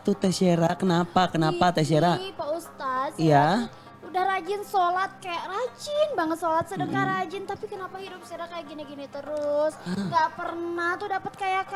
tuh Teh Syera? Kenapa Teh Syera? Ih, Pak Ustadz, Iya. udah rajin sholat, kayak rajin banget sholat, sedekah rajin, tapi kenapa hidup Sera kayak gini-gini terus? Gak pernah tuh dapat kayak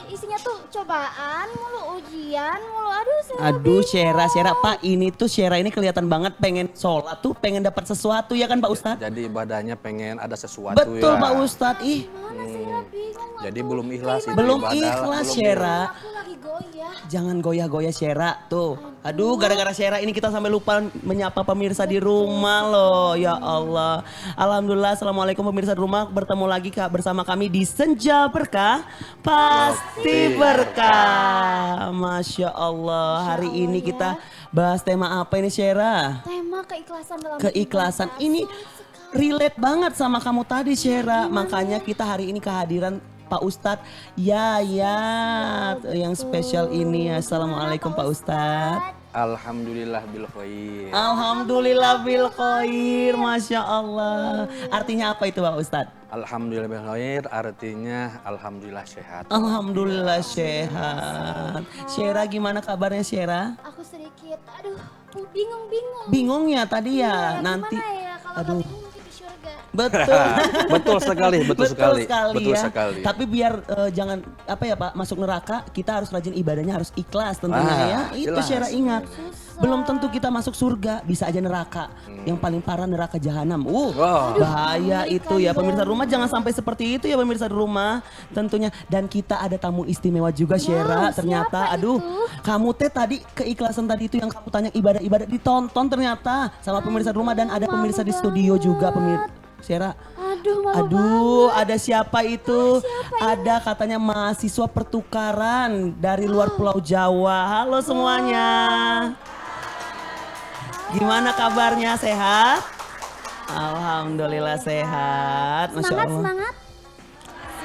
isinya tuh cobaan mulu, ujian mulu. Aduh, Sera Aduh bingung. Syera Pak, ini tuh Syera ini kelihatan banget pengen sholat tuh, pengen dapat sesuatu ya kan Pak Ustadz? Jadi ibadahnya pengen ada sesuatu Betul ya. Pak Ustadz, ih Gimana Sera bingung? Jadi atuh. belum ikhlas itu belum ibadah lah, ikhlas belum Syera. Aku lagi goyah. Jangan goyah-goyah Syera tuh. Aduh gara-gara Syera ini kita sampai lupa menyapa pemirsa di rumah loh. Ya Allah. Alhamdulillah, assalamualaikum pemirsa di rumah. Bertemu lagi Kak bersama kami di Senja Berkah. Pasti berkah. Masya Allah. Hari ini kita bahas tema apa ini Syera? Tema keikhlasan dalam Keikhlasan beribadah. ini Sulit sekali. relate banget sama kamu tadi Syera. Makanya kita hari ini kehadiran Pak Ustadz Yayat yang spesial ini. Assalamualaikum Pak Ustadz. Alhamdulillah bil khair. Alhamdulillah bil khair, Masya Allah. Artinya apa itu Pak Ustadz? Alhamdulillah bil khair artinya alhamdulillah sehat. Alhamdulillah sehat. Syera gimana kabarnya Syera? Aku sedikit, aduh, bingung-bingung. Bingungnya tadi ya, Iya, nanti. gimana ya kalau Aduh. bingung mungkin di surga. Betul. Betul sekali, betul sekali. Betul ya. sekali. Tapi biar jangan apa ya Pak masuk neraka, kita harus rajin ibadahnya, harus ikhlas tentunya ya. Itu jelas. Syera ingat. Belum tentu kita masuk surga, bisa aja neraka. Yang paling parah neraka jahanam. Wah. Bahaya itu ya pemirsa rumah, jangan sampai seperti itu ya pemirsa di rumah tentunya. Dan kita ada tamu istimewa juga Syera ternyata. siapa Aduh, itu? kamu teh tadi keikhlasan tadi itu yang kamu tanya ibadah-ibadah ditonton ternyata sama pemirsa di rumah dan ada pemirsa di studio juga pemirsa. Syera. Aduh, malu Aduh, ada siapa itu? Ada katanya mahasiswa pertukaran dari luar Pulau Jawa. Halo semuanya. Gimana kabarnya? Sehat? Alhamdulillah sehat. Masya Semangat, Allah. semangat.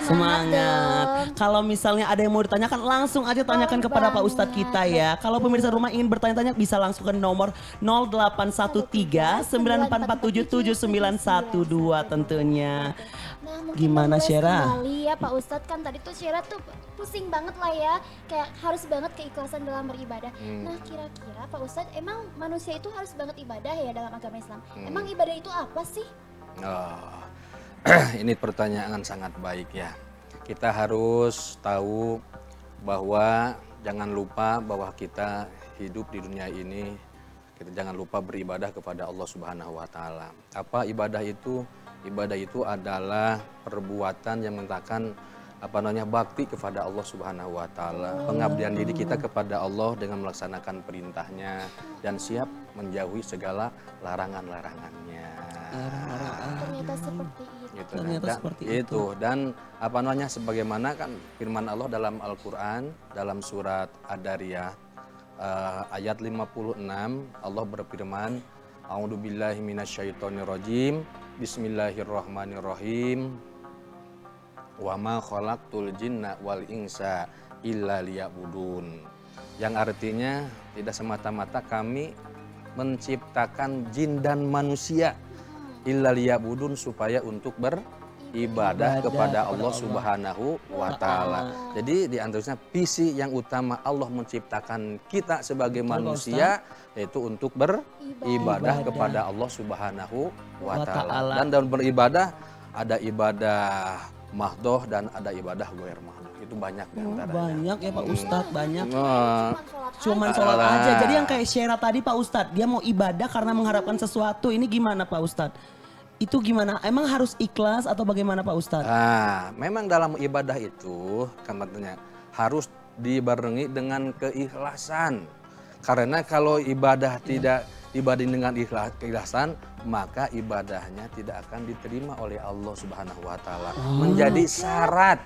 Semangat. Kalau misalnya ada yang mau ditanyakan langsung aja tanyakan kepada Pak Ustadz kita ya. Kalau pemirsa rumah ingin bertanya-tanya bisa langsung ke nomor 0813 9447 7912 tentunya. Nah, mungkin Gimana, boleh Syera? kembali ya Pak Ustadz, kan tadi tuh Syera tuh pusing banget lah ya. Kayak harus banget keikhlasan dalam beribadah. Nah kira-kira Pak Ustadz, emang manusia itu harus banget ibadah ya dalam agama Islam? Emang ibadah itu apa sih? Oh, ini pertanyaan sangat baik ya. Kita harus tahu bahwa jangan lupa bahwa kita hidup di dunia ini, kita jangan lupa beribadah kepada Allah Subhanahu wa taala. Apa ibadah itu? Ibadah itu adalah perbuatan yang mengatakan bakti kepada Allah Subhanahu wa taala. Pengabdian diri kita kepada Allah dengan melaksanakan perintahnya dan siap menjauhi segala larangan-larangannya. Ternyata seperti itu. Gitu, Ternyata dan, seperti itu. Dan sebagaimana kan firman Allah dalam Al-Qur'an dalam surat Ad-Dariyah ayat 56 Allah berfirman, A'udzubillahi minasyaitonirrajim. Bismillahirrahmanirrahim. Wa ma khalaqtul jinna wal insa illa liya'budun. Yang artinya tidak semata-mata kami menciptakan jin dan manusia illa liya'budun supaya untuk beribadah kepada Allah Subhanahu wa taala. Jadi di antaranya visi yang utama Allah menciptakan kita sebagai manusia yaitu untuk beribadah kepada Allah Subhanahu wa taala. Dan dalam beribadah ada ibadah mahdoh dan ada ibadah ghair mahdoh. Itu banyak di antaranya. Banyak ya Pak Ustadz, banyak. Nah, Cuman sholat aja. Jadi yang kayak Syera tadi Pak Ustadz, dia mau ibadah karena mengharapkan sesuatu. Ini gimana Pak Ustadz? Itu gimana? Emang harus ikhlas atau bagaimana Pak Ustadz? Memang dalam ibadah itu katanya harus dibarengi dengan keikhlasan. Karena kalau ibadah tidak dibanding dengan keikhlasan, maka ibadahnya tidak akan diterima oleh Allah Subhanahu wa taala. Menjadi syarat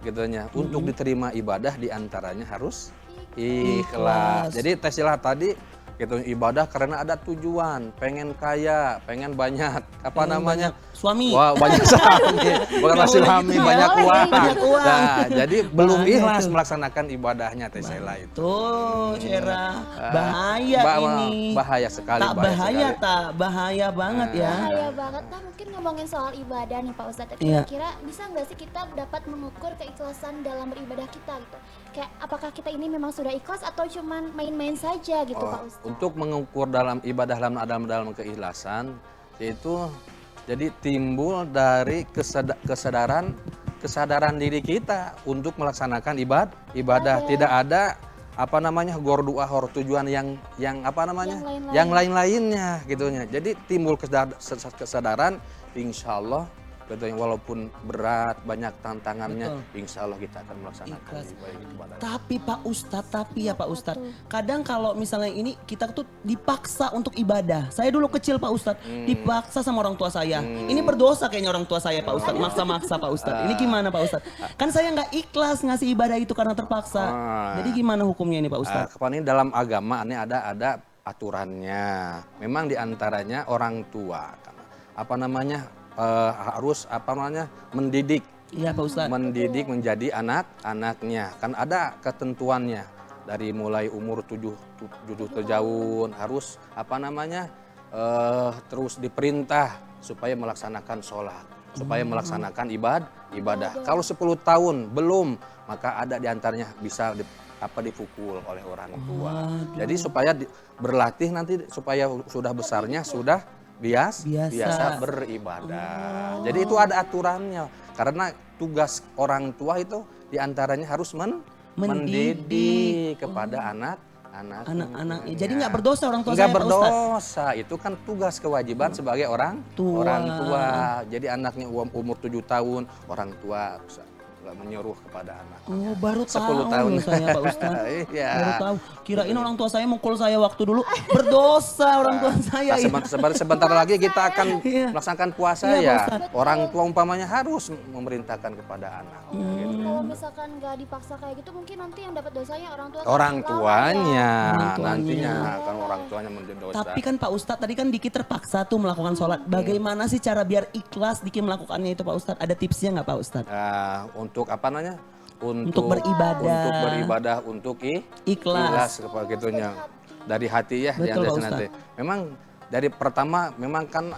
gitunya untuk diterima ibadah diantaranya harus ikhlas. Jadi Teh Syera tadi gitu. Ibadah karena ada tujuan, pengen kaya, pengen banyak, apa Pengen namanya? banyak suami. Wah, banyak suami, bukan Nggak masih boleh suami, gitu ya. banyak Boleh, uang. banyak uang. Nah, jadi belum Bahaya ikhlas itu. melaksanakan ibadahnya Teh Sheila itu. Tuh, Syera. Bahaya Ba- ini. bahaya sekali, Tak bahaya bahaya, sekali. tak bahaya banget ya. Bahaya banget. Nah mungkin ngomongin soal ibadah nih Pak Ustadz. Iya. Kira-kira bisa nggak sih kita dapat mengukur keikhlasan dalam beribadah kita gitu? Kayak apakah kita ini memang sudah ikhlas atau cuman main-main saja gitu Pak Ustadz? Untuk mengukur dalam ibadah dalam keikhlasan yaitu jadi timbul dari kesadaran diri kita untuk melaksanakan ibadah. Tidak ada apa namanya gor dua hor tujuan yang apa namanya Yang yang lain-lainnya gitunya. Jadi timbul kesadaran insya Allah gitu, walaupun berat banyak tantangannya, insya Allah kita akan melaksanakan Ikhlas. ibadah. Tapi Pak Ustadz, ya Pak Ustadz, kadang kalau misalnya ini kita tuh dipaksa untuk ibadah. Saya dulu kecil Pak Ustadz, dipaksa sama orang tua saya. Ini berdosa kayaknya orang tua saya Pak Ustadz, maksa-maksa Pak Ustadz. Ini gimana Pak Ustadz? Kan saya nggak ikhlas ngasih ibadah itu karena terpaksa. Jadi gimana hukumnya ini Pak Ustadz? Kepada ini dalam agama ini ada aturannya. Memang diantaranya orang tua, apa namanya harus apa namanya mendidik. Iya Pak Ustadz. Mendidik menjadi anak-anaknya. Kan ada ketentuannya. Dari mulai umur 7 tahun harus apa namanya terus diperintah supaya melaksanakan sholat. Supaya melaksanakan ibadah. Kalau 10 tahun belum, maka ada diantaranya bisa dipukul oleh orang tua. Jadi supaya berlatih nanti supaya sudah besarnya sudah biasa beribadah. Jadi itu ada aturannya. Karena tugas orang tua itu diantaranya harus mendidik kepada anak-anaknya. Jadi nggak berdosa orang tua Nggak saya Pak Ustadz? berdosa. Itu kan tugas kewajiban sebagai orang tua. Jadi anaknya umur 7 tahun, orang tua menyuruh kepada anak. Oh, baru 10 tahu tahun. loh saya Pak Ustadz. Iya. Baru tahu. Kirain orang tua saya mukul saya waktu dulu. Berdosa orang tua saya. Sebentar lagi kita akan Iya. melaksanakan puasa Iya, Pak ya. Ustadz. Orang tua umpamanya harus memerintahkan kepada anak. Gitu. Kalau misalkan nggak dipaksa kayak gitu mungkin nanti yang dapat dosanya orang tua. Orang tuanya Orang tuanya. nantinya kan orang tuanya menjadi dosa. Tapi kan Pak Ustadz tadi kan Diki terpaksa tuh melakukan sholat. Bagaimana sih cara biar ikhlas Diki melakukannya itu Pak Ustadz? Ada tipsnya nggak Pak Ustadz? Untuk apa namanya? Untuk beribadah. Untuk beribadah, untuk Ikhlas. kepada gitunya. Dari hati ya. Betul, yang dari Pak nanti. Memang dari pertama memang kan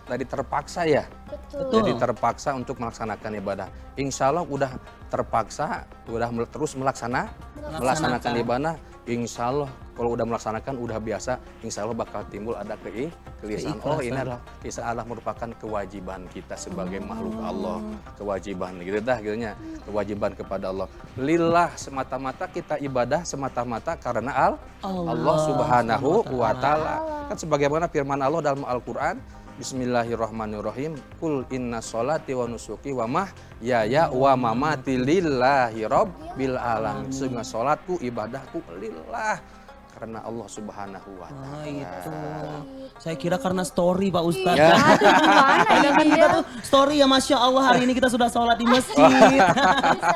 dari terpaksa ya. Betul. Jadi terpaksa untuk melaksanakan ibadah. Insya Allah udah terpaksa, udah terus melaksanakan ibadah. Insya Allah kalau udah melaksanakan, udah biasa, insya Allah bakal timbul ada keikhlasan. Oh ini adalah merupakan kewajiban kita sebagai makhluk Allah. Kewajiban gitu dah gitunya. Kewajiban kepada Allah. Lillah semata-mata kita ibadah semata-mata karena Allah Subhanahu wa Ta'ala. Kan sebagaimana firman Allah dalam Al-Quran. Bismillahirrahmanirrahim. Kul inna sholati wa nusuki wa mahyaya wa mamati lillahi rabbil alamin. Sehingga sholatku, ibadahku lillah. Karena Allah Subhanahu wa Ta'ala. Itu. Saya kira karena story Pak Ustadz. Ya. Aduh gimana Kadang kan ini kita ya? tuh story ya Masya Allah hari ini kita sudah sholat di masjid. Bisa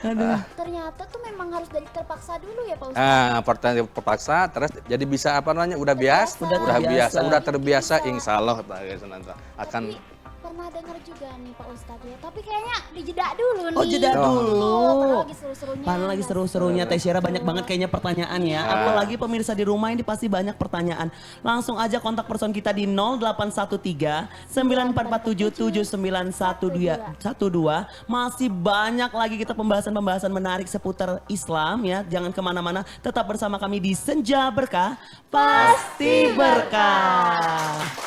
gitu. Ternyata tuh memang harus dari terpaksa dulu ya Pak Ustadz. Pertanyaan terpaksa terus jadi bisa apa namanya? Udah biasa, Udah terbiasa. udah terbiasa insya Allah akan Pernah dengar juga nih Pak Ustadz ya, tapi kayaknya dijeda dulu nih. Oh jeda dulu. Padahal lagi seru-serunya. Padahal lagi seru-serunya Teh Syera banyak banget kayaknya pertanyaan ya. Apalagi pemirsa di rumah ini pasti banyak pertanyaan. Langsung aja kontak person kita di 0813 9447 7912. Masih banyak lagi kita pembahasan-pembahasan menarik seputar Islam ya. Jangan kemana-mana, tetap bersama kami di Senja Berkah. Pasti berkah.